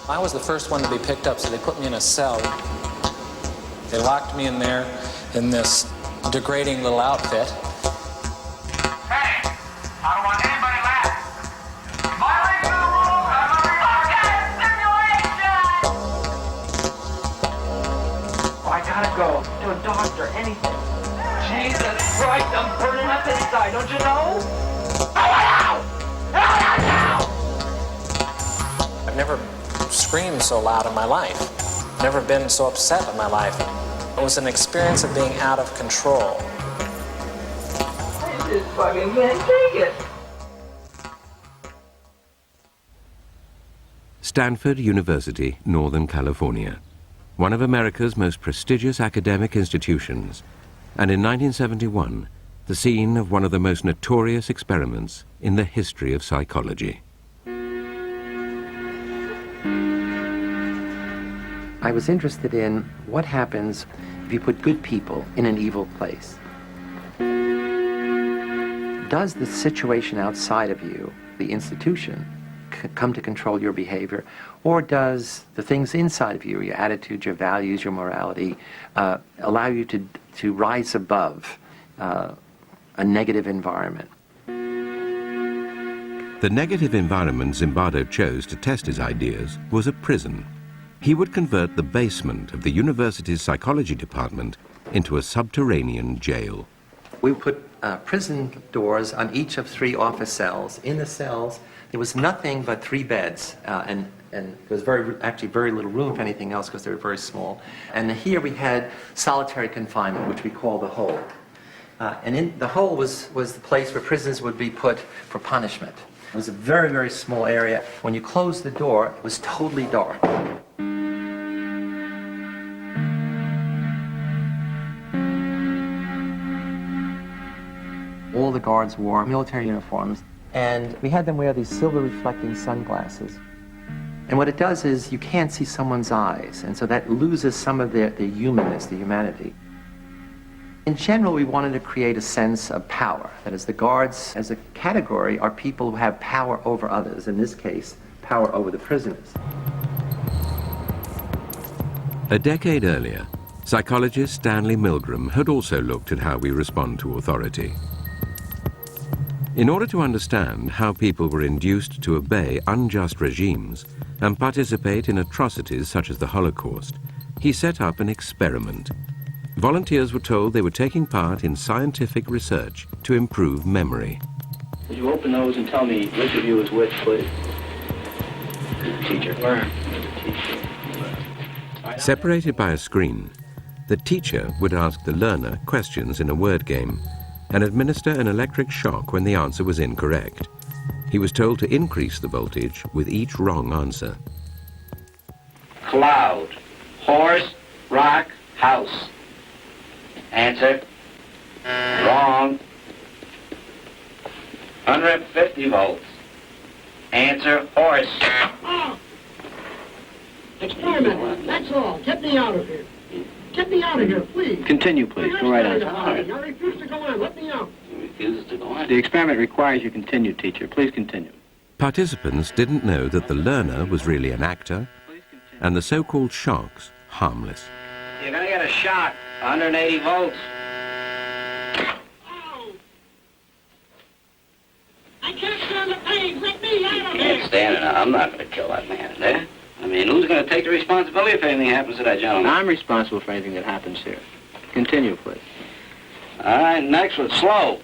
I was the first one to be picked up, so they put me in a cell. They locked me in there in this degrading little outfit. Hey, I don't want anybody left. Violation of the rules, I'm simulation! Oh, I gotta go to a doctor, anything. Jesus Christ, I'm burning up inside, don't you know? I've never screamed so loud in my life. Never been so upset in my life. It was an experience of being out of control. I just fucking can't take it. Stanford University, Northern California, one of America's most prestigious academic institutions, and in 1971, the scene of one of the most notorious experiments in the history of psychology. I was interested in what happens if you put good people in an evil place. Does the situation outside of you, the institution, come to control your behavior, or does the things inside of you, your attitudes, your values, your morality, allow you to rise above a negative environment? The negative environment Zimbardo chose to test his ideas was a prison. He would convert the basement of the university's psychology department into a subterranean jail. We put prison doors on each of 3 office cells. In the cells, there was nothing but 3 beds, and there was actually very little room for anything else because they were very small. And here we had solitary confinement, which we call the hole. And in the hole was the place where prisoners would be put for punishment. It was a very, very small area. When you closed the door, it was totally dark. All the guards wore military uniforms, and we had them wear these silver reflecting sunglasses. And what it does is you can't see someone's eyes, and so that loses some of the humanness, the humanity. In general, we wanted to create a sense of power. That is, the guards as a category are people who have power over others, in this case, power over the prisoners. A decade earlier, psychologist Stanley Milgram had also looked at how we respond to authority. In order to understand how people were induced to obey unjust regimes and participate in atrocities such as the Holocaust, he set up an experiment. Volunteers were told they were taking part in scientific research to improve memory. Would you open those and tell me which of you is which, please? Teacher. Where? Teacher. Separated by a screen, the teacher would ask the learner questions in a word game and administer an electric shock when the answer was incorrect. He was told to increase the voltage with each wrong answer. Cloud. Horse. Rock. House. Answer. Wrong. 150 volts. Answer. Horse. Experiment. That's all. Get me out of here. Get me out of here, please. Continue, please. Go right on. I refuse to go on. Let me out. He refuses to go on. The experiment requires you continue, teacher. Please continue. Participants didn't know that the learner was really an actor and the so-called shocks harmless. You're going to get a shock. 180 volts. Oh. I can't stand the pain. Let me out of You here. can't stand it. I'm not going to kill that man in there. I mean, who's going to take the responsibility if anything happens to that gentleman? I'm responsible for anything that happens here. Continue, please. All right, next one. Slow.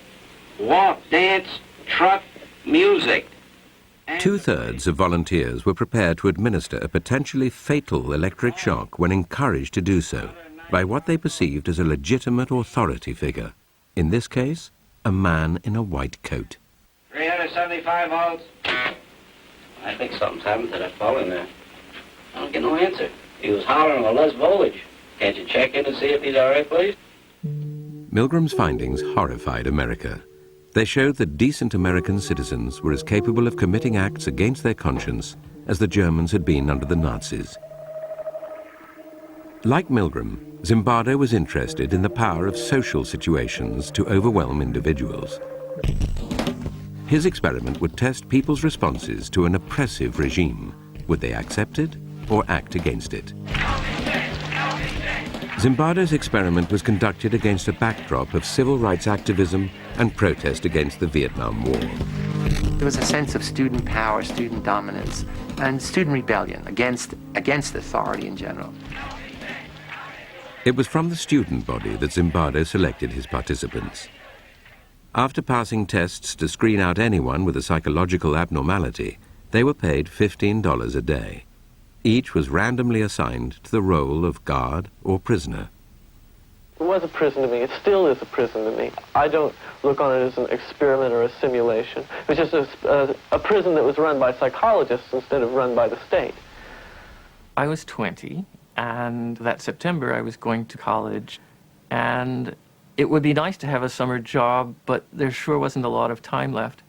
Walk, dance, truck, music. 2/3 of volunteers were prepared to administer a potentially fatal electric shock when encouraged to do so by what they perceived as a legitimate authority figure. In this case, a man in a white coat. 375 volts. I think something's happened to that fellow in there. I don't get no answer. He was hollering with less voltage. Can't you check in to see if he's all right, please? Milgram's findings horrified America. They showed that decent American citizens were as capable of committing acts against their conscience as the Germans had been under the Nazis. Like Milgram, Zimbardo was interested in the power of social situations to overwhelm individuals. His experiment would test people's responses to an oppressive regime. Would they accept it or act against it. Zimbardo's experiment was conducted against a backdrop of civil rights activism and protest against the Vietnam War. There was a sense of student power, student dominance, and student rebellion against authority in general. It was from the student body that Zimbardo selected his participants. After passing tests to screen out anyone with a psychological abnormality, they were paid $15 a day. Each was randomly assigned to the role of guard or prisoner. It was a prison to me. It still is a prison to me. I don't look on it as an experiment or a simulation. It was just a prison that was run by psychologists instead of run by the state. I was 20, and that September I was going to college, and it would be nice to have a summer job, but there sure wasn't a lot of time left.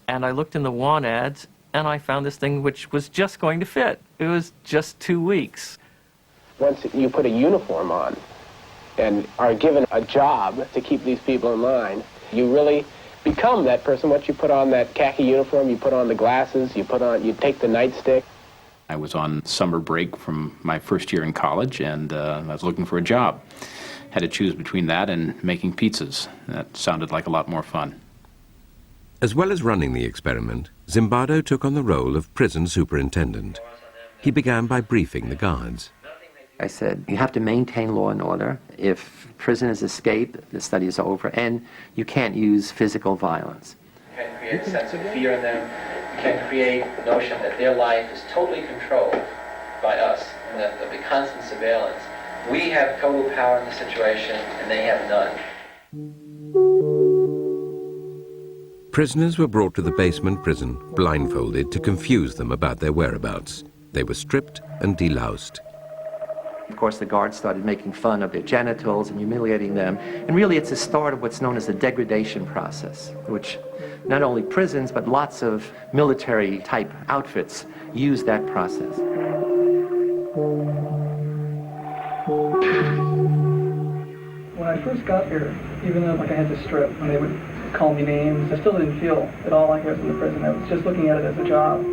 And I looked in the want ads, and I found this thing which was just going to fit. It was just 2 weeks. Once you put a uniform on and are given a job to keep these people in line, you really become that person. Once you put on that khaki uniform, you put on the glasses, you take the nightstick. I was on summer break from my first year in college, and I was looking for a job. Had to choose between that and making pizzas. That sounded like a lot more fun. As well as running the experiment, Zimbardo took on the role of prison superintendent. He began by briefing the guards. I said, you have to maintain law and order. If prisoners escape, the study is over, and you can't use physical violence. You can create a sense of fear in them. You can create the notion that their life is totally controlled by us, and that there'll be constant surveillance. We have total power in the situation, and they have none. Prisoners were brought to the basement prison blindfolded to confuse them about their whereabouts. They were stripped and deloused. Of course, the guards started making fun of their genitals and humiliating them. And really, it's the start of what's known as the degradation process, which not only prisons, but lots of military-type outfits use that process. When I first got here, even though I had to strip, when they would call me names, I still didn't feel at all like I was in the prison. I was just looking at it as a job.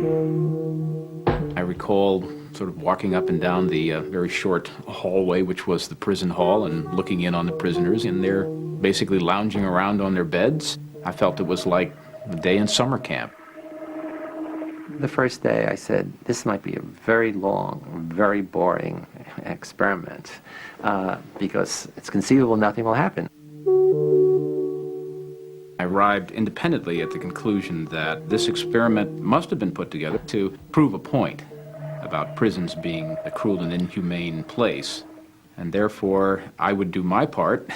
I recall sort of walking up and down the very short hallway, which was the prison hall, and looking in on the prisoners, and they're basically lounging around on their beds. I felt it was like a day in summer camp. The first day I said, this might be a very long, very boring experiment, because it's conceivable nothing will happen. I arrived independently at the conclusion that this experiment must have been put together to prove a point about prisons being a cruel and inhumane place, and therefore I would do my part,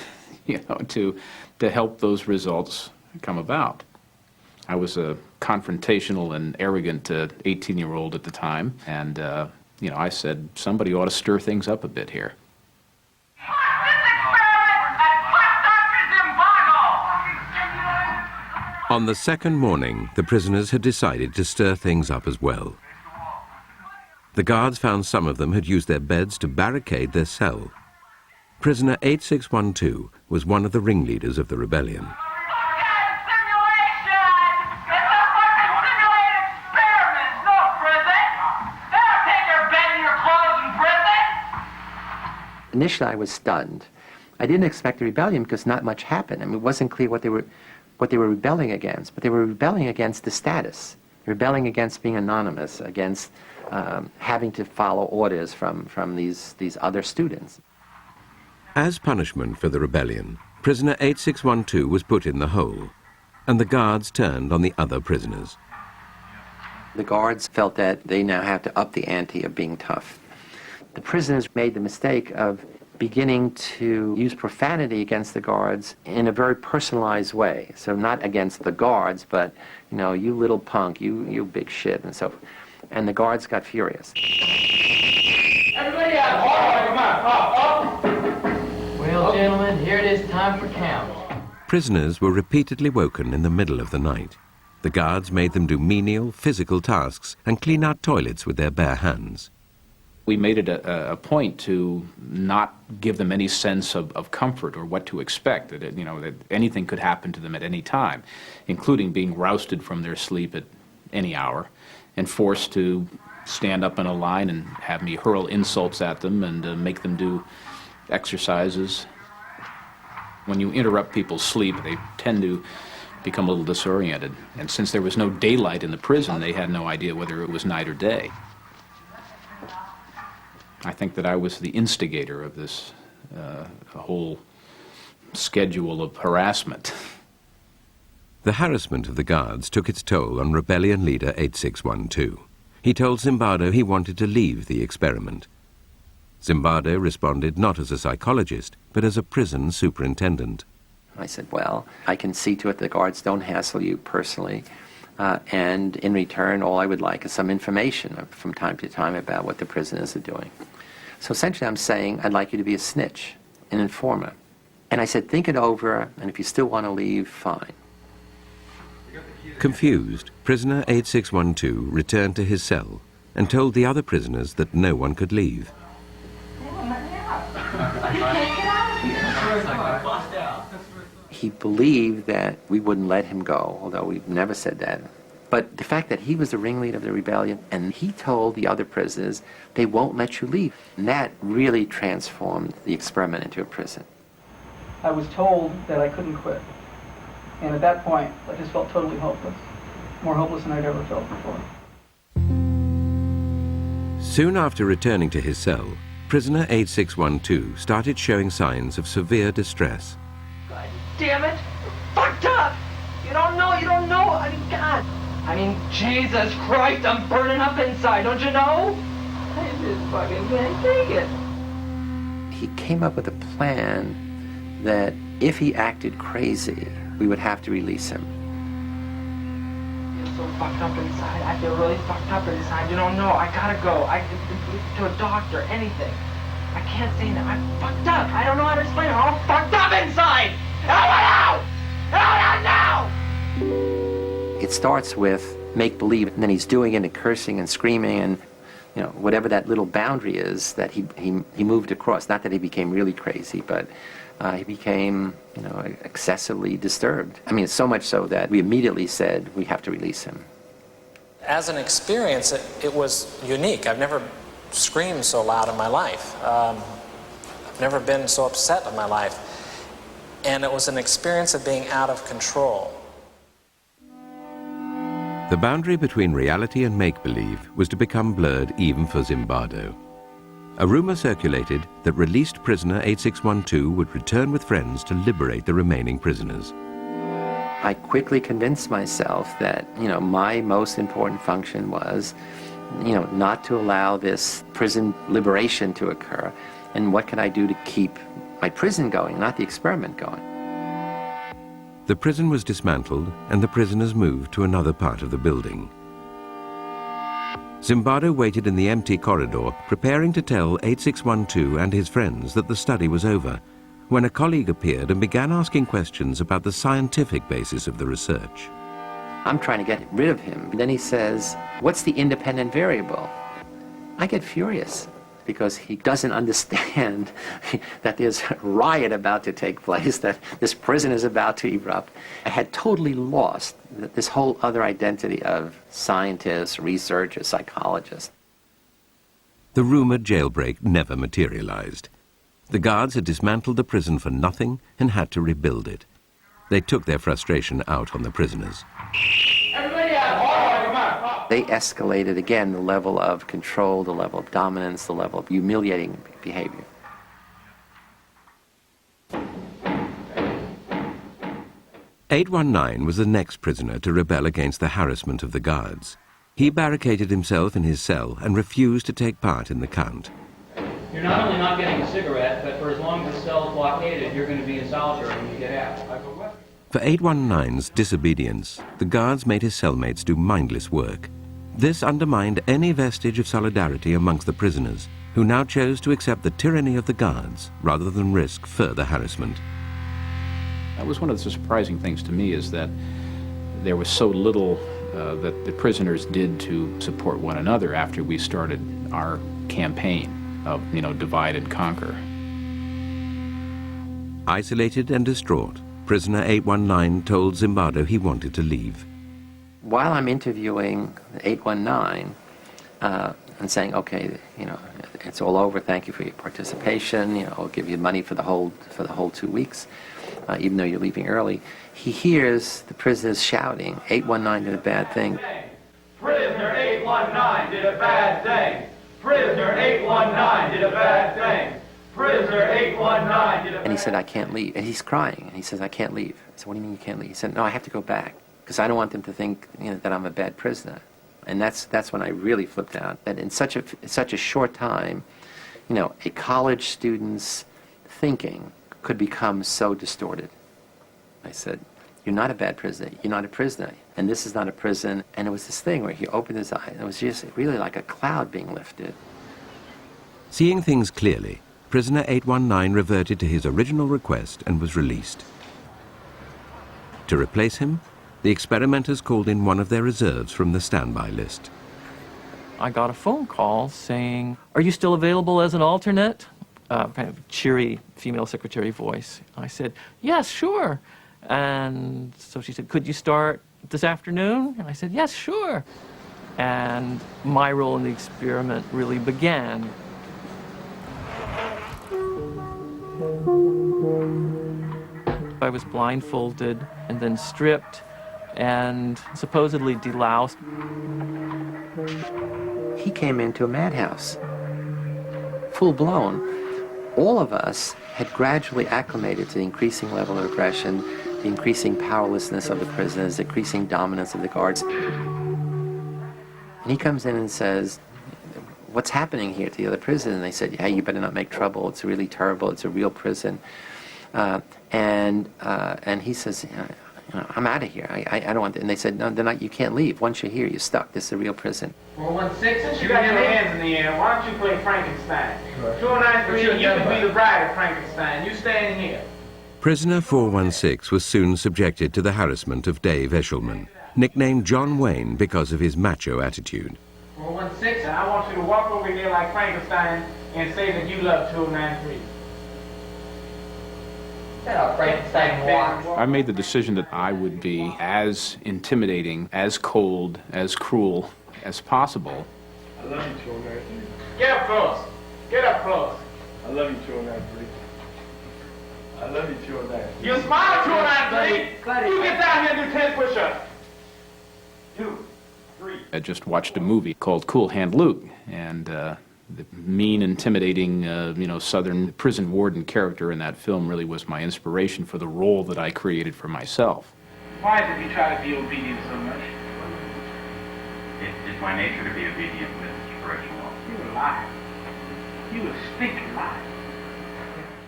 to help those results come about. I was a confrontational and arrogant 18-year-old at the time, and I said somebody ought to stir things up a bit here. On the second morning, the prisoners had decided to stir things up as well. The guards found some of them had used their beds to barricade their cell. Prisoner 8612 was one of the ringleaders of the rebellion. Initially, I was stunned. I didn't expect a rebellion because not much happened. I mean, it wasn't clear what they were rebelling against, but they were rebelling against the status, rebelling against being anonymous, against having to follow orders from these other students. As punishment for the rebellion, prisoner 8612 was put in the hole, and the guards turned on the other prisoners. The guards felt that they now have to up the ante of being tough. The prisoners made the mistake of beginning to use profanity against the guards in a very personalized way. So not against the guards, but, you little punk, you big shit, and so forth. And the guards got furious. Everybody out! Well, gentlemen, here it is time for count. Prisoners were repeatedly woken in the middle of the night. The guards made them do menial, physical tasks and clean out toilets with their bare hands. We made it a point to not give them any sense of comfort or what to expect, that anything could happen to them at any time, including being rousted from their sleep at any hour and forced to stand up in a line and have me hurl insults at them and make them do exercises. When you interrupt people's sleep, they tend to become a little disoriented. And since there was no daylight in the prison, they had no idea whether it was night or day. I think that I was the instigator of this whole schedule of harassment. The harassment of the guards took its toll on rebellion leader 8612. He told Zimbardo he wanted to leave the experiment. Zimbardo responded not as a psychologist, but as a prison superintendent. I said, well, I can see to it the guards don't hassle you personally, and in return, all I would like is some information from time to time about what the prisoners are doing. So essentially I'm saying, I'd like you to be a snitch, an informer. And I said, think it over, and if you still want to leave, fine. Confused, prisoner 8612 returned to his cell and told the other prisoners that no one could leave. He believed that we wouldn't let him go, although we've never said that. But the fact that he was the ringleader of the rebellion, and he told the other prisoners, they won't let you leave. And that really transformed the experiment into a prison. I was told that I couldn't quit. And at that point, I just felt totally hopeless. More hopeless than I'd ever felt before. Soon after returning to his cell, prisoner 8612 started showing signs of severe distress. God damn it! Fucked up! You don't know, I mean, God! I mean, Jesus Christ, I'm burning up inside, don't you know? I just fucking can't take it. He came up with a plan that if he acted crazy, we would have to release him. I'm so fucked up inside. I feel really fucked up inside. You don't know. I gotta go. To a doctor, anything. I can't say that. I'm fucked up. I don't know how to explain it. I'm all fucked up inside. I want out! Now! It starts with make-believe, and then he's doing it and cursing and screaming and, you know, whatever that little boundary is that he moved across. Not that he became really crazy, but he became, you know, excessively disturbed. I mean, so much so that we immediately said we have to release him. As an experience, it was unique. I've never screamed so loud in my life. I've never been so upset in my life. And it was an experience of being out of control. The boundary between reality and make-believe was to become blurred even for Zimbardo. A rumor circulated that released prisoner 8612 would return with friends to liberate the remaining prisoners. I quickly convinced myself that, you know, my most important function was, you know, not to allow this prison liberation to occur. And what can I do to keep my prison going, not the experiment going? The prison was dismantled and the prisoners moved to another part of the building. Zimbardo waited in the empty corridor, preparing to tell 8612 and his friends that the study was over, when a colleague appeared and began asking questions about the scientific basis of the research. I'm trying to get rid of him. Then he says, what's the independent variable? I get furious because he doesn't understand that there's a riot about to take place, that this prison is about to erupt. I had totally lost this whole other identity of scientist, researcher, psychologist. The rumored jailbreak never materialized. The guards had dismantled the prison for nothing and had to rebuild it. They took their frustration out on the prisoners. They escalated again the level of control, the level of dominance, the level of humiliating behavior. "819 was the next prisoner to rebel against the harassment of the guards. He barricaded himself in his cell and refused to take part in the count. You're not only not getting a cigarette, but for as long as the cell is blockaded, you're going to be in solitary when you get out. For 819's disobedience, the guards made his cellmates do mindless work. This undermined any vestige of solidarity amongst the prisoners, who now chose to accept the tyranny of the guards rather than risk further harassment. That was one of the surprising things to me, is that there was so little that the prisoners did to support one another after we started our campaign of, you know, divide and conquer. Isolated and distraught, prisoner 819 told Zimbardo he wanted to leave. While I'm interviewing 819, and saying, okay, you know, it's all over. Thank you for your participation. You know, I'll give you money for the whole 2 weeks, even though you're leaving early. He hears the prisoners shouting, 819 did a bad thing. Prisoner 819 did a bad thing. Prisoner 819 did a bad thing. Prisoner 819 did a bad thing. And he said, I can't leave. And he's crying. And he says, I can't leave. I said, what do you mean you can't leave? He said, no, I have to go back because I don't want them to think, you know, that I'm a bad prisoner. And that's when I really flipped out. That in such a short time, you know, a college student's thinking could become so distorted. I said, you're not a bad prisoner. You're not a prisoner. And this is not a prison. And it was this thing where he opened his eyes. And it was just really like a cloud being lifted. Seeing things clearly, prisoner 819 reverted to his original request and was released. To replace him, the experimenters called in one of their reserves from the standby list. I got a phone call saying, "Are you still available as an alternate?" Kind of cheery female secretary voice. I said, "Yes, sure." And so she said, "Could you start this afternoon?" And I said, "Yes, sure." And my role in the experiment really began. I was blindfolded and then stripped and supposedly deloused. He came into a madhouse, full blown. All of us had gradually acclimated to the increasing level of aggression, the increasing powerlessness of the prisoners, the increasing dominance of the guards. And he comes in and says, "What's happening here to the other prisoners?" And they said, "Yeah, you better not make trouble. It's really terrible. It's a real prison." And he says, "I'm out of here. I don't want to." And they said, "No, they're not. You can't leave. Once you're here, you're stuck. This is a real prison." 416, since you got your hands in the air, why don't you play Frankenstein? 293, you can be the bride of Frankenstein. You stay in here. Prisoner 416 was soon subjected to the harassment of Dave Eshelman, nicknamed John Wayne because of his macho attitude. 416, and I want you to walk over here like Frankenstein and say that you love 293. I made the decision that I would be as intimidating, as cold, as cruel as possible. I love you, 293. Get up close. Get up close. I love you, 293. I love you, 293. You smile, 293. You get down here and do 10 push-ups. 2, 3. I just watched a movie called Cool Hand Luke, and the mean, intimidating, Southern prison warden character in that film really was my inspiration for the role that I created for myself. Why is it you try to be obedient so much? It's my nature to be obedient, Mr. Reginald. You a liar. You a stinking liar.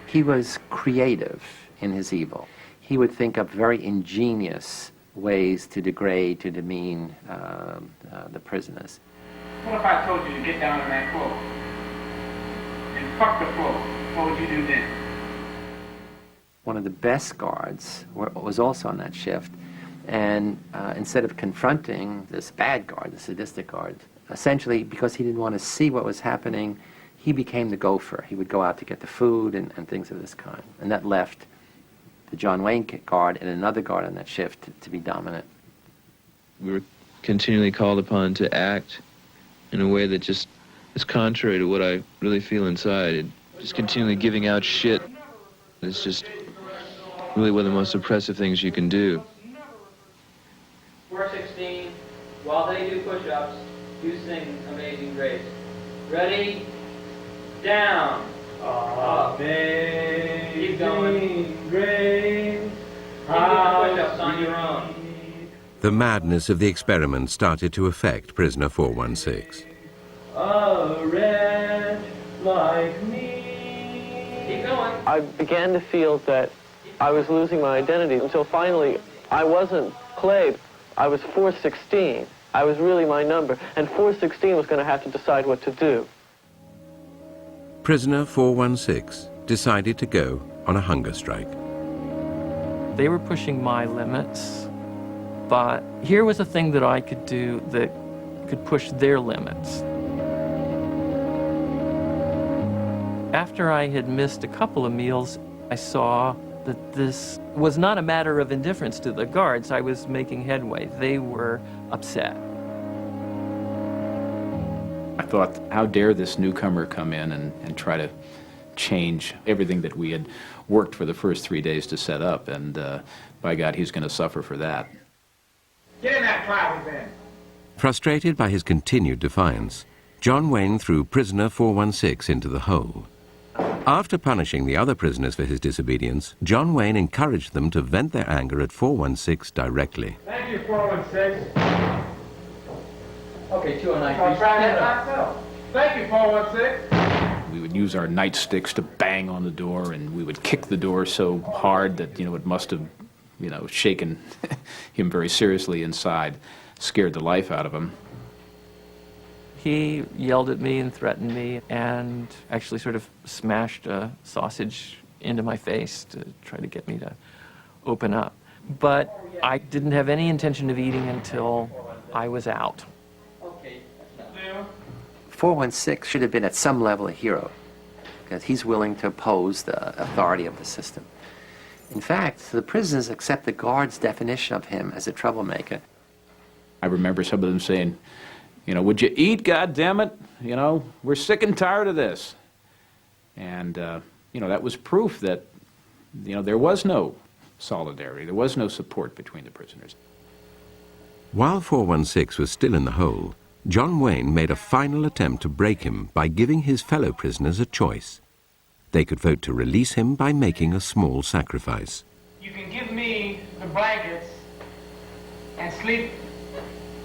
He was creative in his evil. He would think up very ingenious ways to degrade, to demean the prisoners. What if I told you to get down on that floor and fuck the floor? What would you do then? One of the best guards was also on that shift, and instead of confronting this bad guard, the sadistic guard, essentially because he didn't want to see what was happening, he became the gopher. He would go out to get the food and things of this kind, and that left the John Wayne guard and another guard on that shift to be dominant. We were continually called upon to act in a way that just is contrary to what I really feel inside. Just continually giving out shit. It's just really one of the most oppressive things you can do. 416, while they do push-ups, you sing Amazing Grace. Ready? Down. Amazing Keep going. Grace. You do the push-ups on your own. The madness of the experiment started to affect prisoner 416. A wretch like me. Keep going. I began to feel that I was losing my identity until finally I wasn't Clay. I was 416. I was really my number, and 416 was going to have to decide what to do. Prisoner 416 decided to go on a hunger strike. They were pushing my limits, but here was a thing that I could do that could push their limits. After I had missed a couple of meals, I saw that this was not a matter of indifference to the guards. I was making headway. They were upset. I thought, how dare this newcomer come in and try to change everything that we had worked for the first 3 days to set up, and by God, he's going to suffer for that. Get in that closet then. Frustrated by his continued defiance, John Wayne threw prisoner 416 into the hole. After punishing the other prisoners for his disobedience, John Wayne encouraged them to vent their anger at 416 directly. Thank you, 416. Okay, 209. I'll try that myself. Thank you, 416. We would use our nightsticks to bang on the door, and we would kick the door so hard that, it must have, shaken him very seriously inside, scared the life out of him. He yelled at me and threatened me and actually sort of smashed a sausage into my face to try to get me to open up. But I didn't have any intention of eating until I was out. 416 should have been at some level a hero, because he's willing to oppose the authority of the system. In fact, the prisoners accept the guard's definition of him as a troublemaker. I remember some of them saying, would you eat, goddammit? We're sick and tired of this. And, that was proof that, there was no solidarity, there was no support between the prisoners. While 416 was still in the hole, John Wayne made a final attempt to break him by giving his fellow prisoners a choice. They could vote to release him by making a small sacrifice. You can give me the blankets and sleep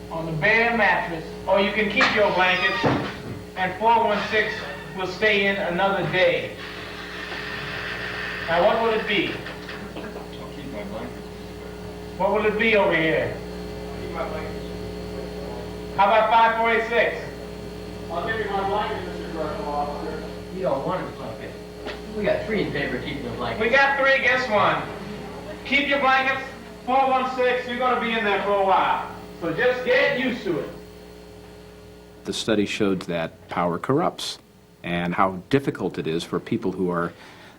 on the bare mattress, or you can keep your blankets and 416 will stay in another day. Now what will it be? I'll keep my blankets. What will it be over here? I'll keep my blankets. How about 5486? I'll give you my blankets, Mr. Correctional Officer. You don't want his blanket. We got 3 in favor of keeping the blanket. We got 3, guess 1. Keep your blankets, 416, you're going to be in there for a while. So just get used to it. The study showed that power corrupts, and how difficult it is for people who are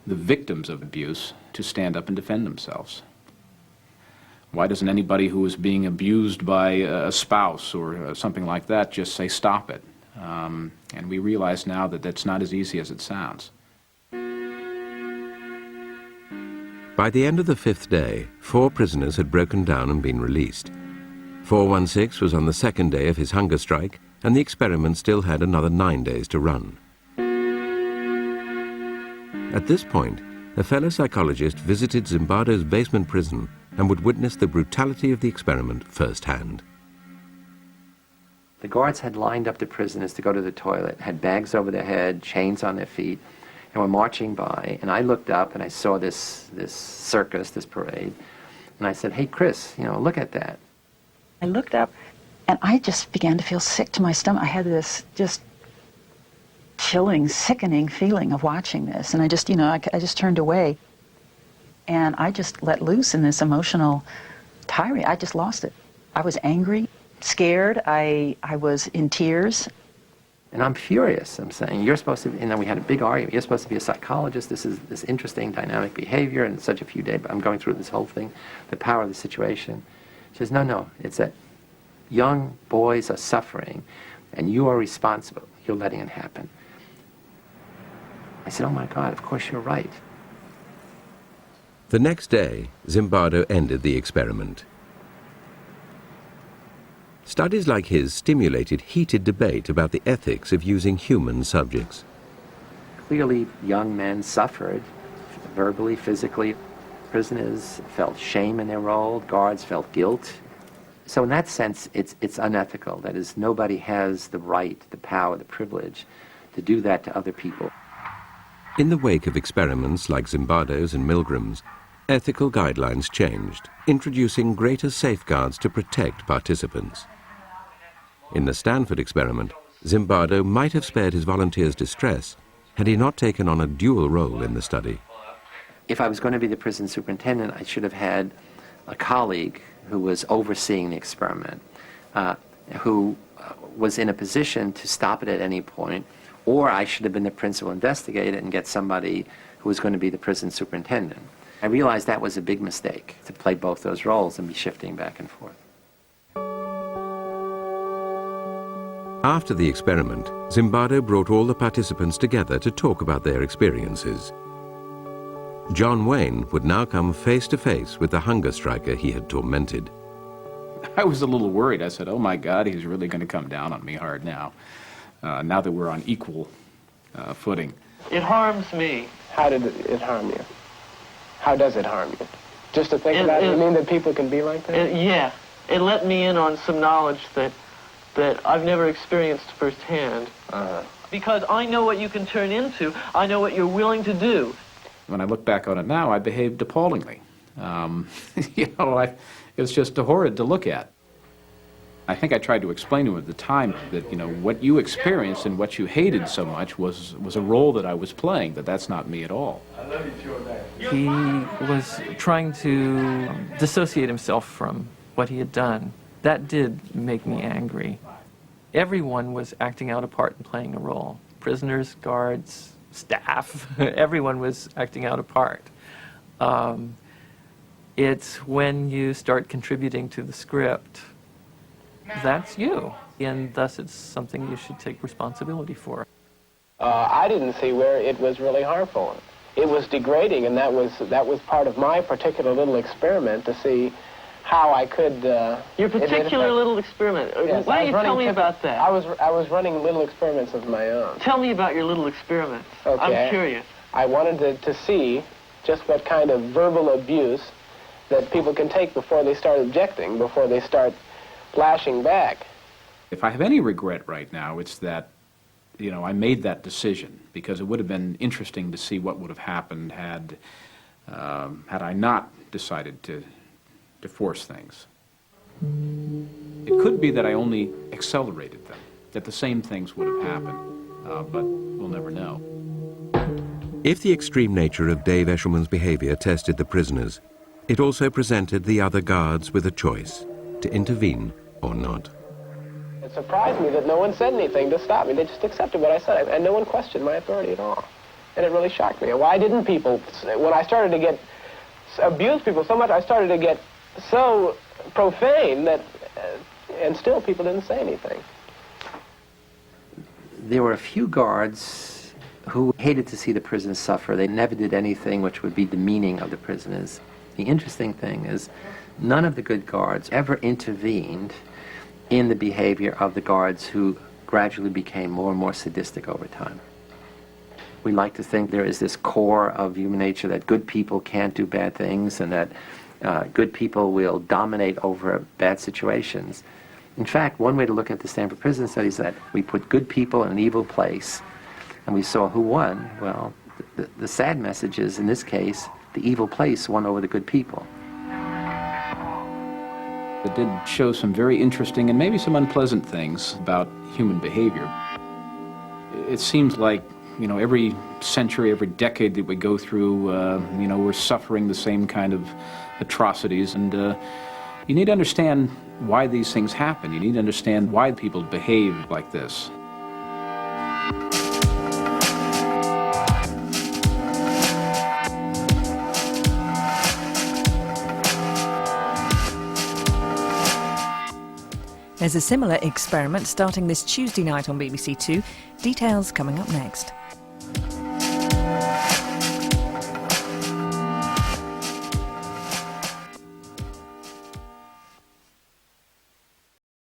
the victims of abuse to stand up and defend themselves. Why doesn't anybody who is being abused by a spouse or something like that just say, stop it? And we realize now that that's not as easy as it sounds. By the end of the 5th day, 4 prisoners had broken down and been released. 416 was on the 2nd day of his hunger strike, and the experiment still had another 9 days to run. At this point, a fellow psychologist visited Zimbardo's basement prison and would witness the brutality of the experiment firsthand. The guards had lined up the prisoners to go to the toilet, had bags over their head, chains on their feet, and were marching by. And I looked up and I saw this circus, this parade, and I said, hey, Chris, look at that. I looked up and I just began to feel sick to my stomach. I had this just chilling, sickening feeling of watching this. And I just, I just turned away. And I just let loose in this emotional tirade. I just lost it. I was angry, scared. I was in tears. And I'm furious. I'm saying, you're supposed to, we had a big argument. You're supposed to be a psychologist. This is this interesting dynamic behavior in such a few days. But I'm going through this whole thing, the power of the situation. She says, no, it's that young boys are suffering, and you are responsible. You're letting it happen. I said, oh my God, of course you're right. The next day, Zimbardo ended the experiment. Studies like his stimulated heated debate about the ethics of using human subjects. Clearly, young men suffered, verbally, physically. Prisoners felt shame in their role, guards felt guilt. So in that sense, it's unethical. That is, nobody has the right, the power, the privilege to do that to other people. In the wake of experiments like Zimbardo's and Milgram's, ethical guidelines changed, introducing greater safeguards to protect participants. In the Stanford experiment, Zimbardo might have spared his volunteers distress had he not taken on a dual role in the study. If I was going to be the prison superintendent, I should have had a colleague who was overseeing the experiment, who was in a position to stop it at any point, or I should have been the principal investigator and get somebody who was going to be the prison superintendent. I realized that was a big mistake, to play both those roles and be shifting back and forth. After the experiment, Zimbardo brought all the participants together to talk about their experiences. John Wayne would now come face to face with the hunger striker he had tormented. I was a little worried. I said, oh my God, he's really going to come down on me hard now, now that we're on equal footing. It harms me. How did it harm you? How does it harm you? Just to think about it, you mean that people can be like that? Yeah. It let me in on some knowledge that I've never experienced firsthand. Because I know what you can turn into. I know what you're willing to do. When I look back on it now, I behaved appallingly. It was just horrid to look at. I think I tried to explain to him at the time that, what you experienced and what you hated so much was a role that I was playing, that's not me at all. He was trying to dissociate himself from what he had done. That did make me angry. Everyone was acting out a part and playing a role. Prisoners, guards, staff, everyone was acting out a part. It's when you start contributing to the script, that's you, and thus it's something you should take responsibility for. I didn't see where it was really harmful. It was degrading, and that was part of my particular little experiment to see how I could... Your particular little experiment. Yes, Why don't you tell me about that? I was running little experiments of my own. Tell me about your little experiments. Okay. I'm curious. I wanted to see just what kind of verbal abuse that people can take before they start objecting, before they start flashing back. If I have any regret right now, it's that, I made that decision, because it would have been interesting to see what would have happened had I not decided to force things. It could be that I only accelerated them, that the same things would have happened, but we'll never know. If the extreme nature of Dave Eshelman's behavior tested the prisoners, it also presented the other guards with a choice, to intervene or not. It surprised me that no one said anything to stop me. They just accepted what I said, and no one questioned my authority at all. And it really shocked me. Why didn't people, when I started to abuse people so much, I started to get so profane that, and still people didn't say anything. There were a few guards who hated to see the prisoners suffer. They never did anything which would be demeaning of the prisoners. The interesting thing is, none of the good guards ever intervened in the behavior of the guards who gradually became more and more sadistic over time. We like to think there is this core of human nature that good people can't do bad things and that good people will dominate over bad situations. In fact, one way to look at the Stanford Prison Study is that we put good people in an evil place, and we saw who won. Well, the sad message is, in this case, the evil place won over the good people. It did show some very interesting and maybe some unpleasant things about human behavior. It seems like, every century, every decade that we go through, we're suffering the same kind of atrocities, and you need to understand why these things happen. You need to understand why people behave like this. There's a similar experiment starting this Tuesday night on BBC Two. Details coming up next.